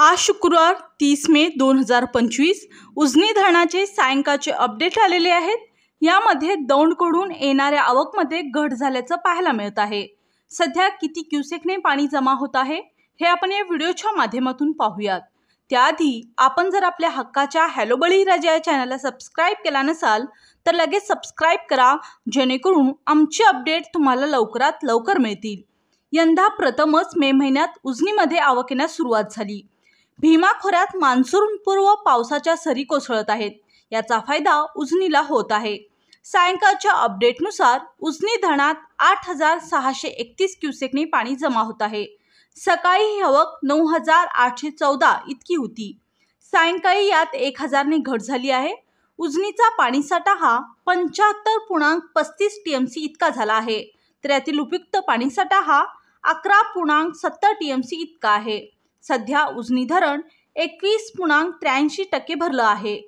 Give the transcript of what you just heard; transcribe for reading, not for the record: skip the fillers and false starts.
आज शुक्रवार 30 मे 2025 उजनी धरणाचे सायंकाळचे अपडेट आलेले आहेत। यामध्ये दौंडकडून येणाऱ्या आवकमध्ये घट झाल्याचं पाहायला मिळत आहे। सध्या किती क्युसेकने पाणी जमा होत आहे हे आपण या व्हिडिओच्या माध्यमातून पाहूयात। त्याआधी आपण जर आपल्या हक्काच्या हॅलो बळीराजा या चॅनलला सबस्क्राइब केला नसाल तर लगेच सबस्क्राइब करा, जेणेकरून आमचे अपडेट तुम्हाला लवकरात लवकर मिळतील। यंदा प्रथमच मे महिन्यात उजनीमध्ये आवक येण्यास सुरुवात झाली। भीमा खोऱ्यात मान्सूनपूर्व पावसाच्या सरी कोसळत आहेत। याचा फायदा उजनीला होत आहे। सायंकाळच्या अपडेटनुसार उजनी धरणात 8631 क्युसेकने पाणी जमा होत आहे। सकाळी ही आवक 9814 इतकी होती। सायंकाळी यात 1000 ने घट झाली आहे। उजनीचा पाणीसाठा हा 75.35 टीएमसी इतका झाला आहे, तर यातील उपयुक्त पाणीसाठा हा 11.70 टीएमसी इतका आहे। सध्या उजनी धरण 21.83% भरलं आहे।